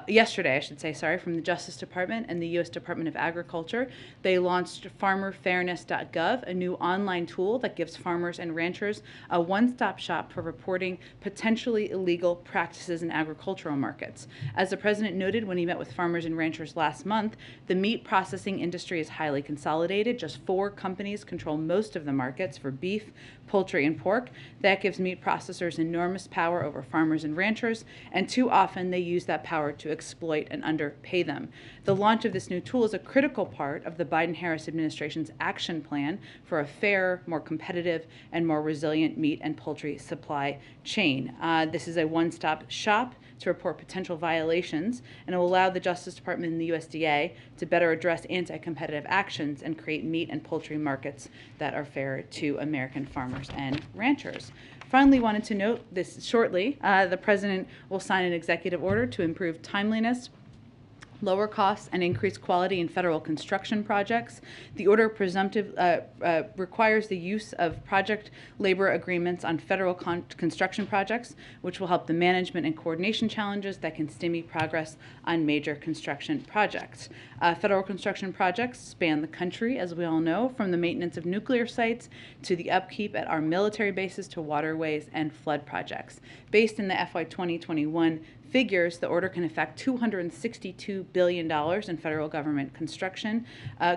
Yesterday, I should say, sorry, from the Justice Department and the U.S. Department of Agriculture. They launched farmerfairness.gov, a new online tool that gives farmers and ranchers a one-stop shop for reporting potentially illegal practices in agricultural markets. As the president noted when he met with farmers and ranchers last month, the meat processing industry is highly consolidated. Just 4 companies control most of the markets for beef, poultry, and pork. That gives meat processors enormous power over farmers and ranchers, and too often they use that power to exploit and underpay them. The launch of this new tool is a critical part of the Biden-Harris administration's action plan for a fair, more competitive, and more resilient meat and poultry supply chain. This is a one-stop shop to report potential violations, and it will allow the Justice Department and the USDA to better address anti-competitive actions and create meat and poultry markets that are fair to American farmers and ranchers. Finally, wanted to note this shortly, the president will sign an executive order to improve timeliness, lower costs, and increase quality in federal construction projects. The order requires the use of project labor agreements on federal construction projects, which will help the management and coordination challenges that can stymie progress on major construction projects. Federal construction projects span the country, as we all know, from the maintenance of nuclear sites to the upkeep at our military bases to waterways and flood projects. Based in the FY 2021 figures, the order can affect $262 billion in federal government construction,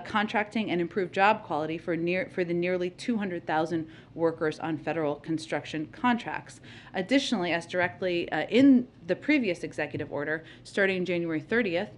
contracting, and improve job quality for the nearly 200,000 workers on federal construction contracts. Additionally, as directly in the previous executive order, starting January 30th,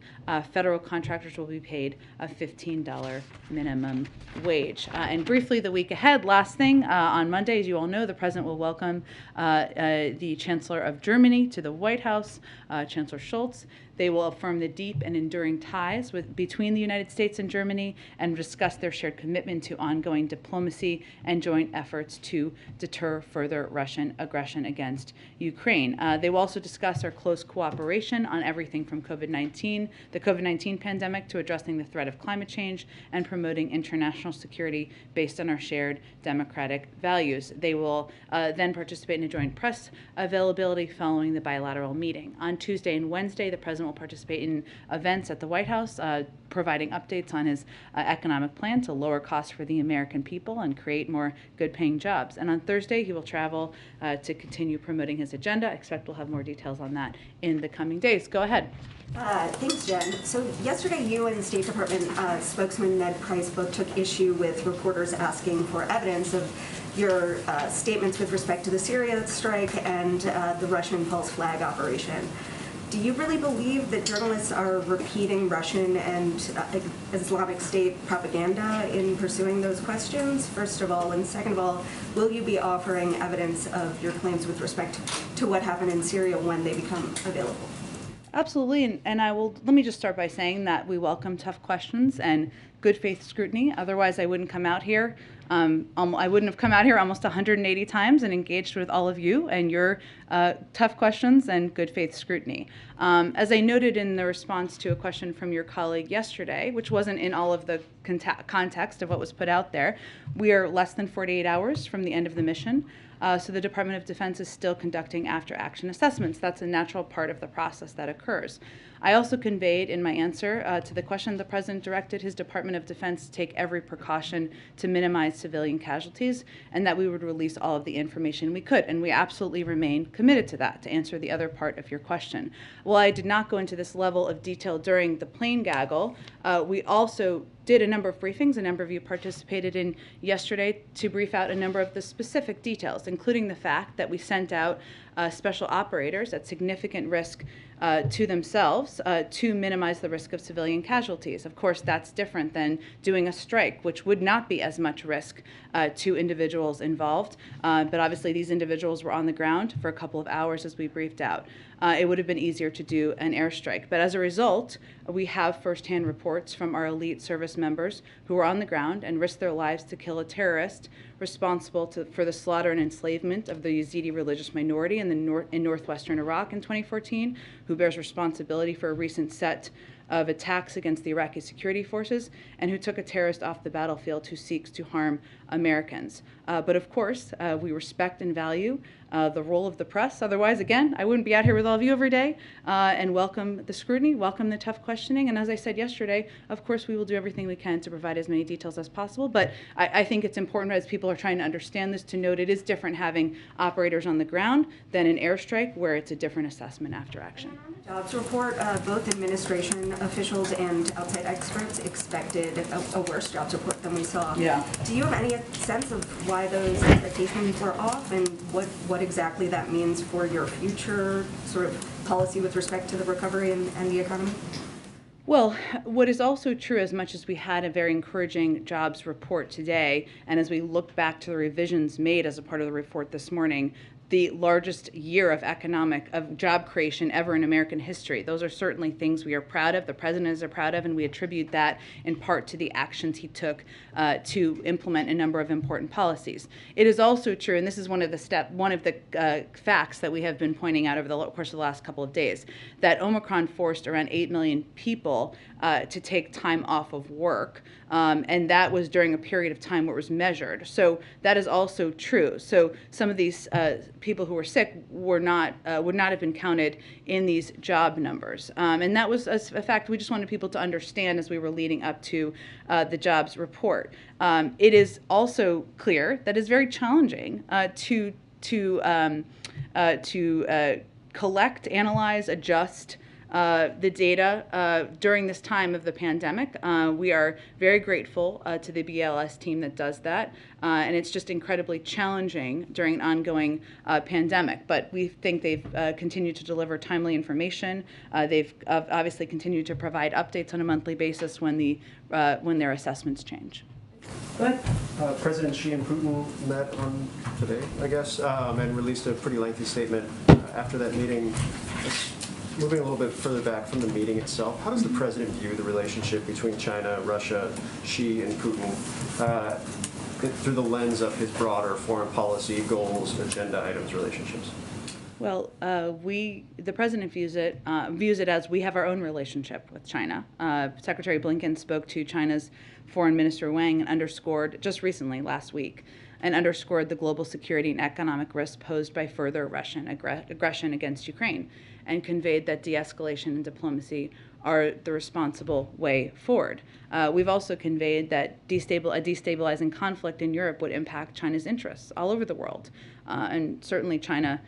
federal contractors will be paid a $15 minimum wage. And briefly, the week ahead, last thing, on Monday, as you all know, the president will welcome the Chancellor of Germany to the White House, Chancellor Scholz. They will affirm the deep and enduring ties between the United States and Germany and discuss their shared commitment to ongoing diplomacy and joint efforts to deter further Russian aggression against Ukraine. They will also discuss our close cooperation on everything from the COVID-19 pandemic to addressing the threat of climate change and promoting international security based on our shared democratic values. They will then participate in a joint press availability following the bilateral meeting. On Tuesday and Wednesday, the president will participate in events at the White House, providing updates on his economic plan to lower costs for the American people and create more good-paying jobs. And on Thursday, he will travel to continue promoting his agenda. I expect we'll have more details on that in the coming days. Go ahead. Thanks, Jen. So yesterday, you and the State Department spokesman Ned Price both took issue with reporters asking for evidence of your statements with respect to the Syria strike and the Russian false flag operation. Do you really believe that journalists are repeating Russian and Islamic State propaganda in pursuing those questions, first of all? And second of all, will you be offering evidence of your claims with respect to what happened in Syria when they become available? Absolutely, and let me just start by saying that we welcome tough questions and good faith scrutiny. Otherwise, I wouldn't come out here. I wouldn't have come out here almost 180 times and engaged with all of you and your tough questions and good faith scrutiny. As I noted in the response to a question from your colleague yesterday, which wasn't in all of the context of what was put out there, we are less than 48 hours from the end of the mission. So the Department of Defense is still conducting after-action assessments. That's a natural part of the process that occurs. I also conveyed in my answer to the question the President directed his Department of Defense to take every precaution to minimize civilian casualties and that we would release all of the information we could. And we absolutely remain committed to that, to answer the other part of your question. While I did not go into this level of detail during the plane gaggle, we also did a number of briefings. A number of you participated in yesterday to brief out a number of the specific details, including the fact that we sent out special operators at significant risk to themselves to minimize the risk of civilian casualties. Of course, that's different than doing a strike, which would not be as much risk to individuals involved. But obviously, these individuals were on the ground for a couple of hours as we briefed out. It would have been easier to do an airstrike. But as a result, we have firsthand reports from our elite service members who were on the ground and risked their lives to kill a terrorist responsible for the slaughter and enslavement of the Yazidi religious minority in northwestern Iraq in 2014, who bears responsibility for a recent set of attacks against the Iraqi security forces, and who took a terrorist off the battlefield who seeks to harm Americans. But of course, we respect and value the role of the press. Otherwise, again, I wouldn't be out here with all of you every day, and welcome the scrutiny, welcome the tough questioning. And as I said yesterday, of course, we will do everything we can to provide as many details as possible. But I think it's important, as people are trying to understand this, to note it is different having operators on the ground than an airstrike, where it's a different assessment after action. Jobs report, both administration officials and outside experts expected a worse jobs report than we saw. Yeah. Do you have any sense of why those expectations were off, and what exactly that means for your future sort of policy with respect to the recovery and the economy? Well, what is also true, as much as we had a very encouraging jobs report today, and as we look back to the revisions made as a part of the report this morning, the largest year of job creation ever in American history. Those are certainly things we are proud of, the president is proud of, and we attribute that in part to the actions he took to implement a number of important policies. It is also true, and this is one of the facts that we have been pointing out over the course of the last couple of days, that Omicron forced around 8 million people to take time off of work, and that was during a period of time where it was measured. So that is also true. So some of these people who were sick would not have been counted in these job numbers, and that was a fact we just wanted people to understand as we were leading up to the jobs report. It is also clear that it's very challenging to collect, analyze, adjust the data during this time of the pandemic. We are very grateful to the BLS team that does that, and it's just incredibly challenging during an ongoing pandemic. But we think they've continued to deliver timely information. They've obviously continued to provide updates on a monthly basis when their assessments change. Go ahead. President Xi and Putin met on today, I guess, and released a pretty lengthy statement after that meeting. Moving a little bit further back from the meeting itself, how does the president view the relationship between China, Russia, Xi, and Putin through the lens of his broader foreign policy goals, agenda items, relationships? Well, the president views it as we have our own relationship with China. Secretary Blinken spoke to China's Foreign Minister Wang and underscored just recently, last week, the global security and economic risk posed by further Russian aggression against Ukraine, and conveyed that de-escalation and diplomacy are the responsible way forward. We've also conveyed that a destabilizing conflict in Europe would impact China's interests all over the world, and certainly China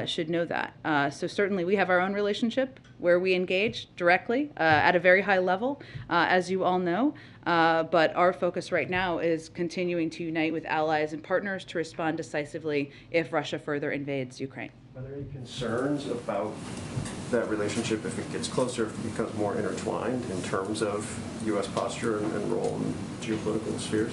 should know that. So certainly we have our own relationship where we engage directly at a very high level, as you all know, but our focus right now is continuing to unite with allies and partners to respond decisively if Russia further invades Ukraine. Are there any concerns about that relationship if it gets closer, if it becomes more intertwined in terms of U.S. posture and role in geopolitical spheres?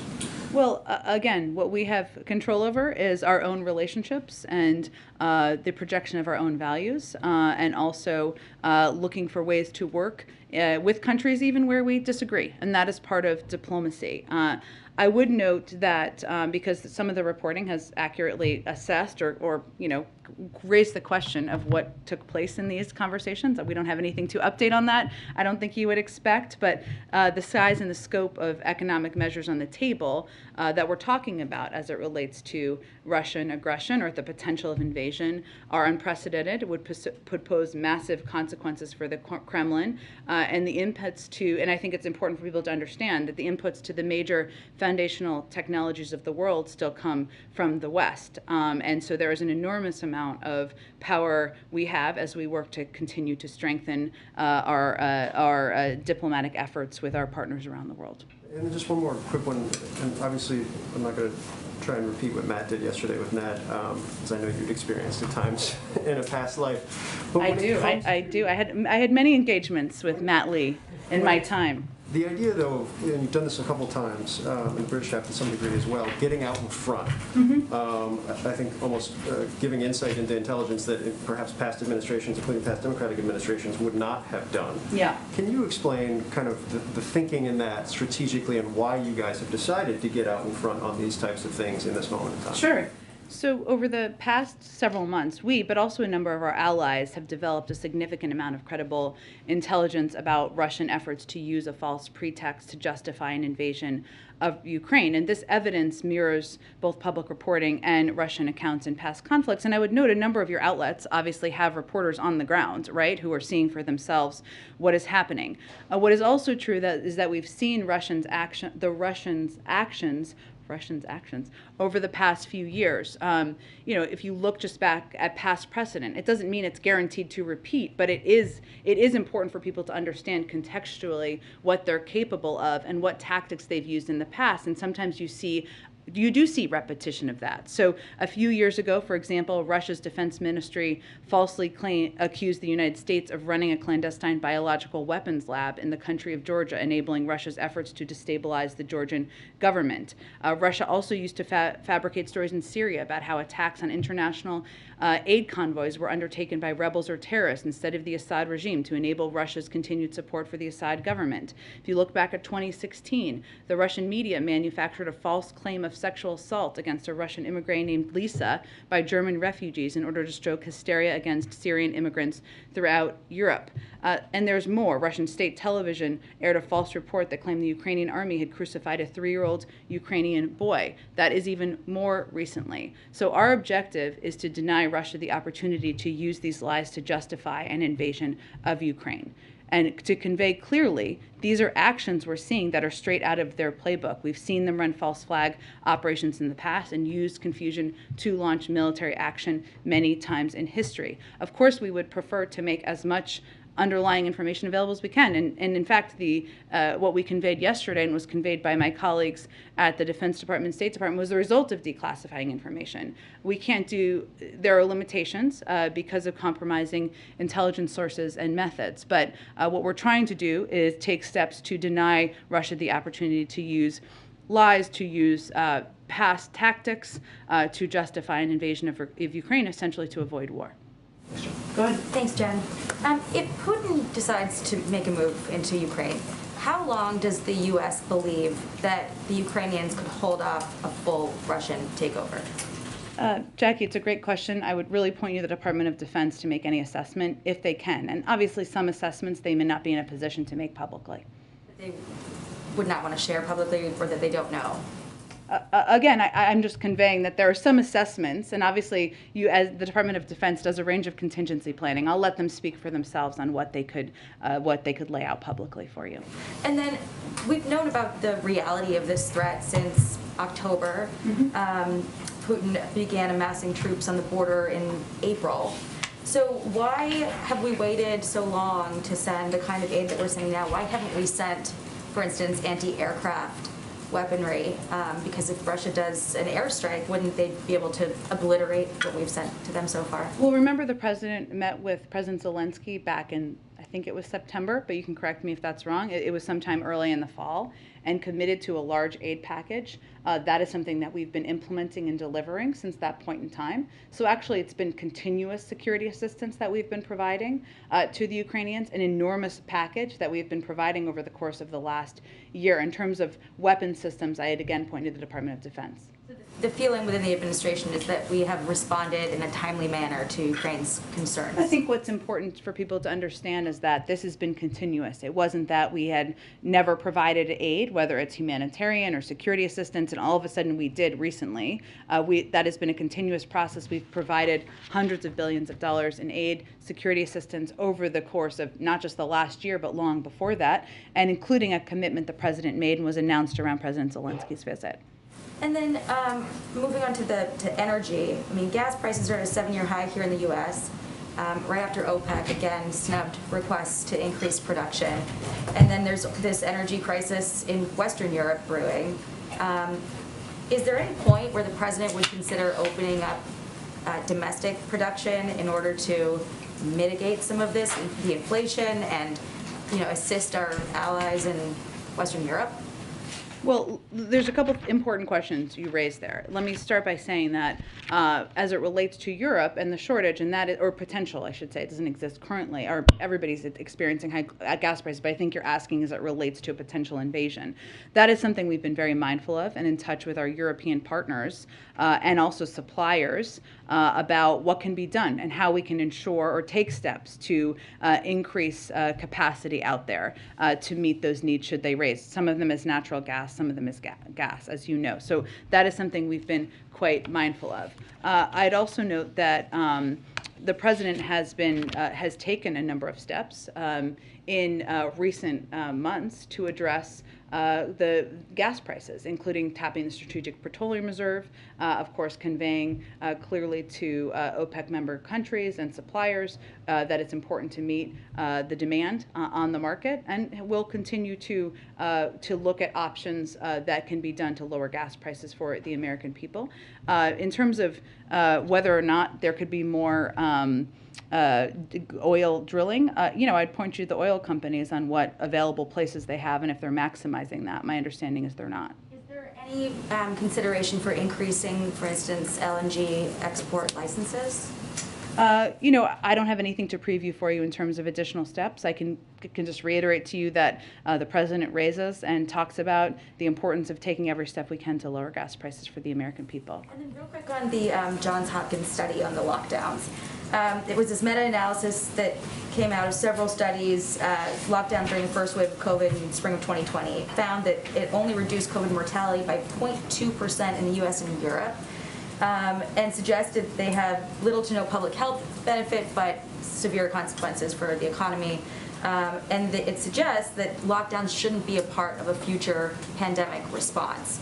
Well, again, what we have control over is our own relationships and the projection of our own values, and also looking for ways to work with countries even where we disagree, and that is part of diplomacy. I would note that because some of the reporting has accurately assessed or raised the question of what took place in these conversations. We don't have anything to update on that. I don't think you would expect, but the size and the scope of economic measures on the table that we're talking about as it relates to Russian aggression or the potential of invasion are unprecedented. It would pose massive consequences for the Kremlin, and the inputs to, and I think it's important for people to understand that the inputs to the major foundational technologies of the world still come from the West. And so there is an enormous amount of power we have as we work to continue to strengthen our diplomatic efforts with our partners around the world. And just one more quick one, and obviously I'm not going to try and repeat what Matt did yesterday with Ned, because I know you'd experienced at times in a past life. But I do. I had many engagements with Matt Lee in my time. The idea, though, and you've done this a couple times, and the British have to some degree as well, getting out in front. I think almost giving insight into intelligence that perhaps past administrations, including past Democratic administrations, would not have done. Yeah. Can you explain kind of the thinking in that strategically and why you guys have decided to get out in front on these types of things in this moment in time? Sure. So over the past several months, we, but also a number of our allies, have developed a significant amount of credible intelligence about Russian efforts to use a false pretext to justify an invasion of Ukraine. And this evidence mirrors both public reporting and Russian accounts in past conflicts. And I would note a number of your outlets obviously have reporters on the ground, right, who are seeing for themselves what is happening. What is also true is that we've seen the Russians' actions over the past few years. If you look just back at past precedent, it doesn't mean it's guaranteed to repeat, but it is important for people to understand contextually what they're capable of and what tactics they've used in the past. And sometimes you do see repetition of that. So a few years ago, for example, Russia's defense ministry falsely accused the United States of running a clandestine biological weapons lab in the country of Georgia, enabling Russia's efforts to destabilize the Georgian government. Russia also used to fabricate stories in Syria about how attacks on international aid convoys were undertaken by rebels or terrorists instead of the Assad regime to enable Russia's continued support for the Assad government. If you look back at 2016, the Russian media manufactured a false claim of sexual assault against a Russian immigrant named Lisa by German refugees in order to stoke hysteria against Syrian immigrants throughout Europe. And there's more. Russian state television aired a false report that claimed the Ukrainian army had crucified a 3-year-old Ukrainian boy. That is even more recently. So our objective is to deny Russia the opportunity to use these lies to justify an invasion of Ukraine. And to convey clearly, these are actions we're seeing that are straight out of their playbook. We've seen them run false flag operations in the past and used confusion to launch military action many times in history. Of course, we would prefer to make as much underlying information available as we can. And in fact, what we conveyed yesterday and was conveyed by my colleagues at the Defense Department and State Department was the result of declassifying information. There are limitations because of compromising intelligence sources and methods. But what we're trying to do is take steps to deny Russia the opportunity to use lies, to use past tactics to justify an invasion of Ukraine, essentially to avoid war. Go ahead. Thanks, Jen. If Putin decides to make a move into Ukraine, how long does the U.S. believe that the Ukrainians could hold off a full Russian takeover? Jackie, it's a great question. I would really point you to the Department of Defense to make any assessment if they can. And obviously some assessments they may not be in a position to make publicly. That they would not want to share publicly or that they don't know? Again, I'm just conveying that there are some assessments, and obviously you, as the Department of Defense, does a range of contingency planning. I'll let them speak for themselves on what they could lay out publicly for you. And then we've known about the reality of this threat since October. Mm-hmm. Putin began amassing troops on the border in April. So why have we waited so long to send the kind of aid that we're sending now? Why haven't we sent, for instance, anti-aircraft weaponry? Because if Russia does an airstrike, wouldn't they be able to obliterate what we've sent to them so far? Well, remember the president met with President Zelensky back in, I think it was September, but you can correct me if that's wrong. It was sometime early in the fall, and committed to a large aid package. That is something that we've been implementing and delivering since that point in time. So actually it's been continuous security assistance that we've been providing to the Ukrainians, an enormous package that we've been providing over the course of the last year. In terms of weapon systems, I had again pointed to the Department of Defense. The feeling within the administration is that we have responded in a timely manner to Ukraine's concerns. I think what's important for people to understand is that this has been continuous. It wasn't that we had never provided aid, whether it's humanitarian or security assistance, and all of a sudden we did recently. That has been a continuous process. We've provided hundreds of billions of dollars in aid, security assistance over the course of not just the last year, but long before that, and including a commitment the president made and was announced around President Zelensky's visit. And then moving on to energy, I mean, gas prices are at a 7-year high here in the U.S. Right after OPEC again snubbed requests to increase production, and then there's this energy crisis in Western Europe brewing. Is there any point where the president would consider opening up domestic production in order to mitigate some of this, the inflation, and assist our allies in Western Europe? Well, there's a couple important questions you raised there. Let me start by saying that as it relates to Europe and the shortage, and that is, or potential, I should say, it doesn't exist currently, or everybody's experiencing high gas prices, but I think you're asking as it relates to a potential invasion. That is something we've been very mindful of and in touch with our European partners and also suppliers about what can be done and how we can ensure or take steps to increase capacity out there to meet those needs should they raise. Some of them is natural gas, some of them is gas, as you know. So that is something we've been quite mindful of. I'd also note that the president has taken a number of steps in recent months to address the gas prices, including tapping the Strategic Petroleum Reserve, of course, conveying clearly to OPEC member countries and suppliers that it's important to meet the demand on the market, and we'll continue to look at options that can be done to lower gas prices for the American people. In terms of whether or not there could be more oil drilling, I'd point you to the oil companies on what available places they have and if they're maximizing that. My understanding is they're not. Is there any consideration for increasing, for instance, LNG export licenses? I don't have anything to preview for you in terms of additional steps. I can just reiterate to you that the president raises and talks about the importance of taking every step we can to lower gas prices for the American people. And then real quick on the Johns Hopkins study on the lockdowns. It was this meta-analysis that came out of several studies, lockdown during the first wave of COVID in spring of 2020. It found that it only reduced COVID mortality by 0.2% in the US and Europe. And suggested they have little to no public health benefit, but severe consequences for the economy. And it suggests that lockdowns shouldn't be a part of a future pandemic response.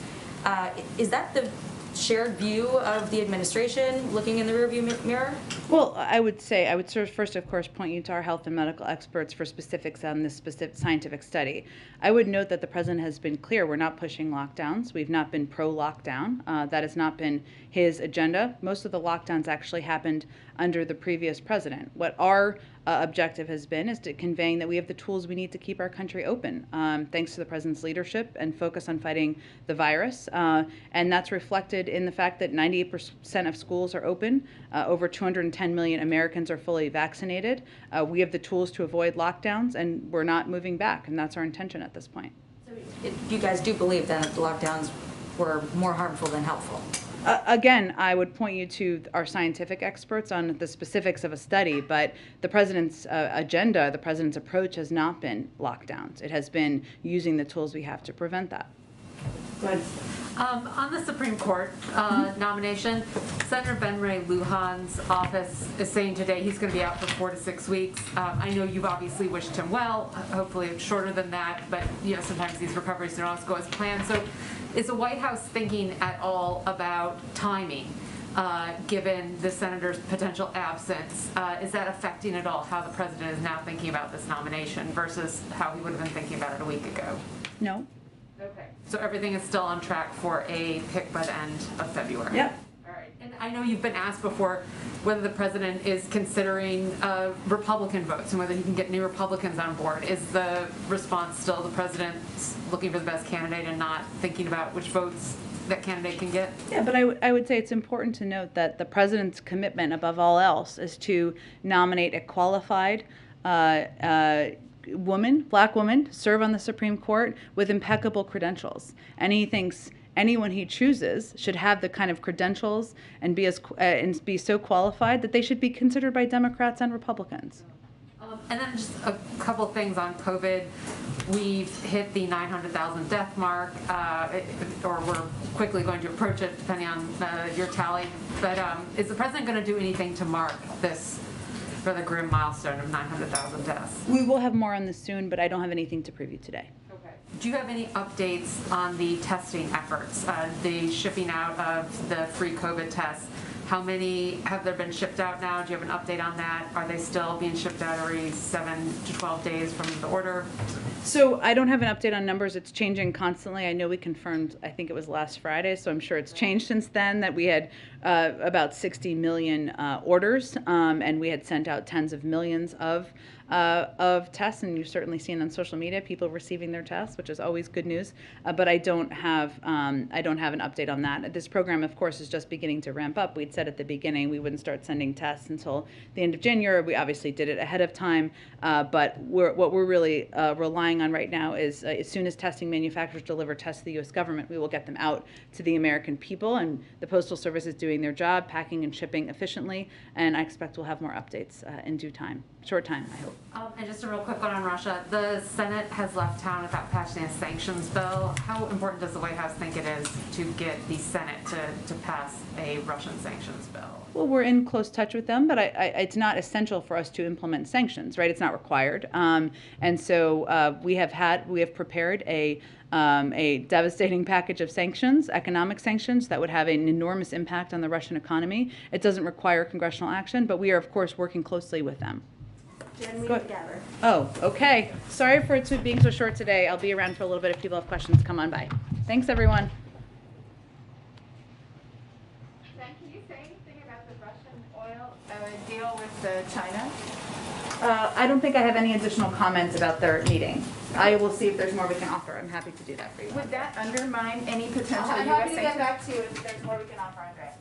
Is that the shared view of the administration looking in the rearview mirror? Well, I would first, of course, point you to our health and medical experts for specifics on this specific scientific study. I would note that the president has been clear we're not pushing lockdowns. We've not been pro-lockdown. That has not been his agenda. Most of the lockdowns actually happened under the previous president. What our objective has been is to conveying that we have the tools we need to keep our country open, thanks to the president's leadership and focus on fighting the virus. And that's reflected in the fact that 98% of schools are open. Over 210 million Americans are fully vaccinated. We have the tools to avoid lockdowns, and we're not moving back, and that's our intention at this point. So you guys do believe then that the lockdowns were more harmful than helpful? Again, I would point you to our scientific experts on the specifics of a study, but the president's agenda, the president's approach has not been lockdowns. It has been using the tools we have to prevent that. Good. On the Supreme Court nomination, Senator Ben Ray Lujan's office is saying today he's going to be out for 4 to 6 weeks. I know you've obviously wished him well. Hopefully it's shorter than that, but sometimes these recoveries don't always go as planned. So is the White House thinking at all about timing, given the senator's potential absence? Is that affecting at all how the president is now thinking about this nomination versus how he would have been thinking about it a week ago? No. Okay. So everything is still on track for a pick by the end of February? Yep. All right. And I know you've been asked before whether the president is considering Republican votes and whether he can get new Republicans on board. Is the response still the president's looking for the best candidate and not thinking about which votes that candidate can get? Yeah, but I would say it's important to note that the president's commitment, above all else, is to nominate a qualified black woman, to serve on the Supreme Court with impeccable credentials. And he thinks anyone he chooses should have the kind of credentials and be so qualified that they should be considered by Democrats and Republicans. And then just a couple things on COVID. We've hit the 900,000 death mark, or we're quickly going to approach it depending on your tally. But is the president going to do anything to mark this for the grim milestone of 900,000 deaths? We will have more on this soon, but I don't have anything to preview today. Okay. Do you have any updates on the testing efforts, the shipping out of the free COVID tests? How many have there been shipped out now? Do you have an update on that? Are they still being shipped out every 7 to 12 days from the order? So I don't have an update on numbers. It's changing constantly. I know we confirmed, I think it was last Friday, so I'm sure it's changed since then, that we had about 60 million orders, and we had sent out tens of millions of of tests, and you've certainly seen on social media people receiving their tests, which is always good news. But I don't have an update on that. This program, of course, is just beginning to ramp up. We'd said at the beginning we wouldn't start sending tests until the end of January. We obviously did it ahead of time, but what we're really relying on right now is as soon as testing manufacturers deliver tests to the U.S. government, we will get them out to the American people. And the Postal Service is doing their job, packing and shipping efficiently, and I expect we'll have more updates in due time. Short time, I hope. And just a real quick one on Russia. The Senate has left town without passing a sanctions bill. How important does the White House think it is to get the Senate to pass a Russian sanctions bill? Well, we're in close touch with them, but it's not essential for us to implement sanctions, right? It's not required. And so we have prepared a devastating package of sanctions, economic sanctions, that would have an enormous impact on the Russian economy. It doesn't require congressional action, but we are, of course, working closely with them. Jen, we need to gather. Oh, okay. Sorry for it being so short today. I'll be around for a little bit if people have questions. Come on by. Thanks, everyone. Jen, can you say anything about the Russian oil deal with China? I don't think I have any additional comments about their meeting. I will see if there's more we can offer. I'm happy to do that for you. Would that undermine any potential I'm U.S. happy to get sanctions? back to you if there's more we can offer, Andrea.